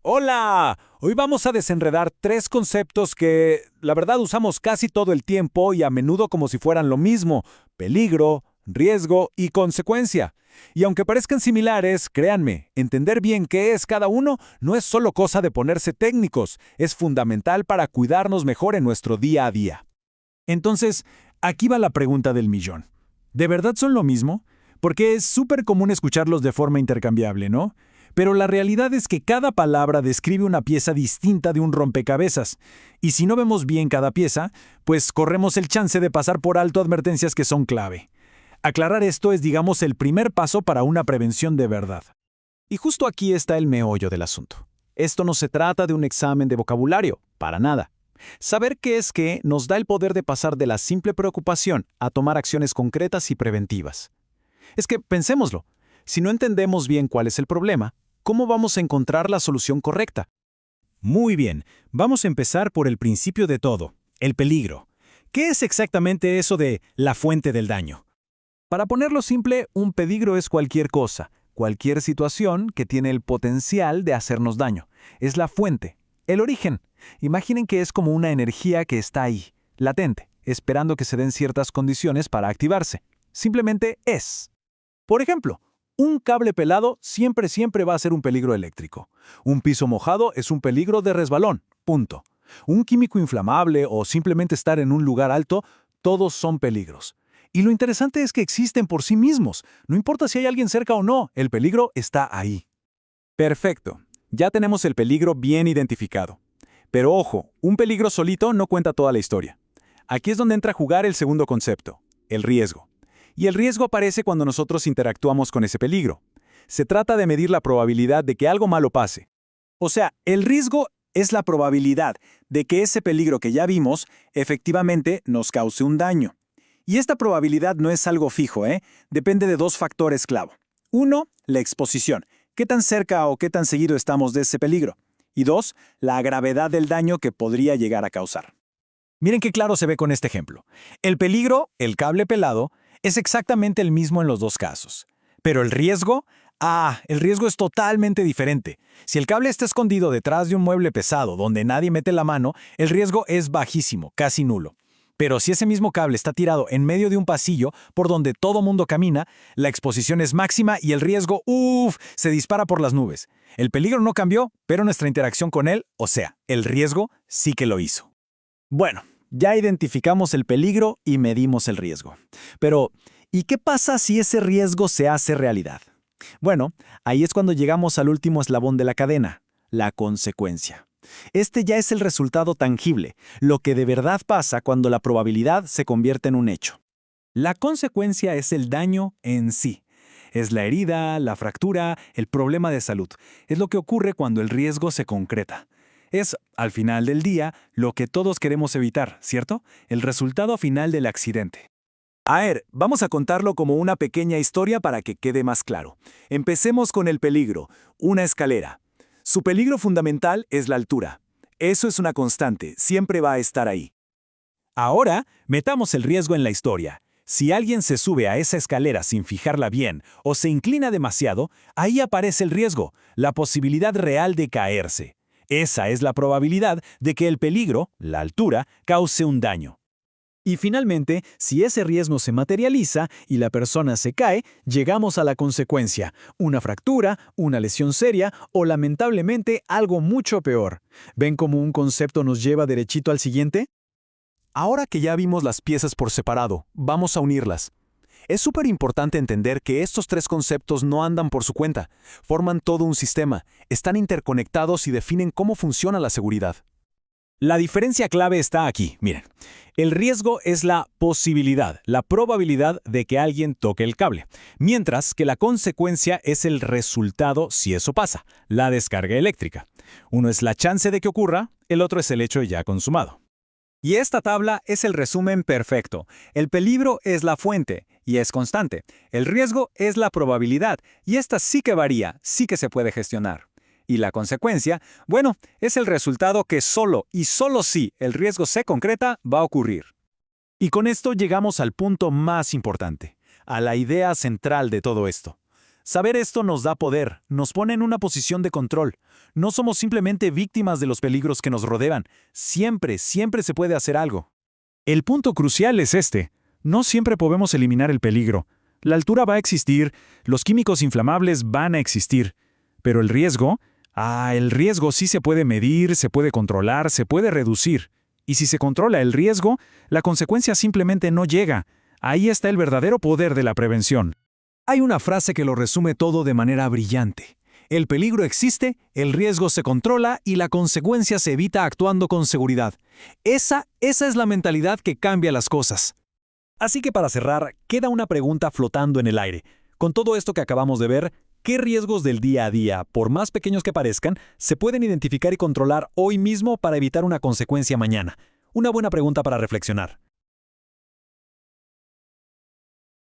Hola, hoy vamos a desenredar tres conceptos que, la verdad, usamos casi todo el tiempo y a menudo como si fueran lo mismo: peligro, riesgo y consecuencia. Y aunque parezcan similares, créanme, entender bien qué es cada uno no es solo cosa de ponerse técnicos, es fundamental para cuidarnos mejor en nuestro día a día. Entonces, aquí va la pregunta del millón. ¿De verdad son lo mismo? Porque es súper común escucharlos de forma intercambiable, ¿no? Pero la realidad es que cada palabra describe una pieza distinta de un rompecabezas. Y si no vemos bien cada pieza, pues corremos el chance de pasar por alto advertencias que son clave. Aclarar esto es, digamos, el primer paso para una prevención de verdad. Y justo aquí está el meollo del asunto. Esto no se trata de un examen de vocabulario, para nada. Saber qué es qué nos da el poder de pasar de la simple preocupación a tomar acciones concretas y preventivas. Es que, pensémoslo, si no entendemos bien cuál es el problema, ¿cómo vamos a encontrar la solución correcta? Muy bien, vamos a empezar por el principio de todo, el peligro. ¿Qué es exactamente eso de la fuente del daño? Para ponerlo simple, un peligro es cualquier cosa, cualquier situación que tiene el potencial de hacernos daño. Es la fuente, el origen. Imaginen que es como una energía que está ahí, latente, esperando que se den ciertas condiciones para activarse. Simplemente es. Por ejemplo, un cable pelado siempre va a ser un peligro eléctrico. Un piso mojado es un peligro de resbalón, punto. Un químico inflamable o simplemente estar en un lugar alto, todos son peligros. Y lo interesante es que existen por sí mismos. No importa si hay alguien cerca o no, el peligro está ahí. Perfecto. Ya tenemos el peligro bien identificado. Pero ojo, un peligro solito no cuenta toda la historia. Aquí es donde entra a jugar el segundo concepto, el riesgo. Y el riesgo aparece cuando nosotros interactuamos con ese peligro. Se trata de medir la probabilidad de que algo malo pase. O sea, el riesgo es la probabilidad de que ese peligro que ya vimos efectivamente nos cause un daño. Y esta probabilidad no es algo fijo, ¿eh? Depende de dos factores clave. Uno, la exposición. ¿Qué tan cerca o qué tan seguido estamos de ese peligro? Y dos, la gravedad del daño que podría llegar a causar. Miren qué claro se ve con este ejemplo. El peligro, el cable pelado, es exactamente el mismo en los dos casos. Pero el riesgo, el riesgo es totalmente diferente. Si el cable está escondido detrás de un mueble pesado donde nadie mete la mano, el riesgo es bajísimo, casi nulo. Pero si ese mismo cable está tirado en medio de un pasillo por donde todo mundo camina, la exposición es máxima y el riesgo, se dispara por las nubes. El peligro no cambió, pero nuestra interacción con él, o sea, el riesgo, sí que lo hizo. Bueno, ya identificamos el peligro y medimos el riesgo. Pero, ¿y qué pasa si ese riesgo se hace realidad? Bueno, ahí es cuando llegamos al último eslabón de la cadena, la consecuencia. Este ya es el resultado tangible, lo que de verdad pasa cuando la probabilidad se convierte en un hecho. La consecuencia es el daño en sí. Es la herida, la fractura, el problema de salud. Es lo que ocurre cuando el riesgo se concreta. Es, al final del día, lo que todos queremos evitar, ¿cierto? El resultado final del accidente. A ver, vamos a contarlo como una pequeña historia para que quede más claro. Empecemos con el peligro, una escalera. Su peligro fundamental es la altura. Eso es una constante, siempre va a estar ahí. Ahora, metamos el riesgo en la historia. Si alguien se sube a esa escalera sin fijarla bien o se inclina demasiado, ahí aparece el riesgo, la posibilidad real de caerse. Esa es la probabilidad de que el peligro, la altura, cause un daño. Y finalmente, si ese riesgo se materializa y la persona se cae, llegamos a la consecuencia, una fractura, una lesión seria o lamentablemente algo mucho peor. ¿Ven cómo un concepto nos lleva derechito al siguiente? Ahora que ya vimos las piezas por separado, vamos a unirlas. Es súper importante entender que estos tres conceptos no andan por su cuenta, forman todo un sistema, están interconectados y definen cómo funciona la seguridad. La diferencia clave está aquí, miren. El riesgo es la posibilidad, la probabilidad de que alguien toque el cable, mientras que la consecuencia es el resultado si eso pasa, la descarga eléctrica. Uno es la chance de que ocurra, el otro es el hecho ya consumado. Y esta tabla es el resumen perfecto. El peligro es la fuente y es constante. El riesgo es la probabilidad y esta sí que varía, sí que se puede gestionar. Y la consecuencia, bueno, es el resultado que solo y solo si el riesgo se concreta va a ocurrir. Y con esto llegamos al punto más importante, a la idea central de todo esto. Saber esto nos da poder, nos pone en una posición de control. No somos simplemente víctimas de los peligros que nos rodean. Siempre, siempre se puede hacer algo. El punto crucial es este. No siempre podemos eliminar el peligro. La altura va a existir, los químicos inflamables van a existir. Pero el riesgo, el riesgo sí se puede medir, se puede controlar, se puede reducir. Y si se controla el riesgo, la consecuencia simplemente no llega. Ahí está el verdadero poder de la prevención. Hay una frase que lo resume todo de manera brillante. El peligro existe, el riesgo se controla y la consecuencia se evita actuando con seguridad. Esa es la mentalidad que cambia las cosas. Así que para cerrar, queda una pregunta flotando en el aire. Con todo esto que acabamos de ver, ¿qué riesgos del día a día, por más pequeños que parezcan, se pueden identificar y controlar hoy mismo para evitar una consecuencia mañana? Una buena pregunta para reflexionar.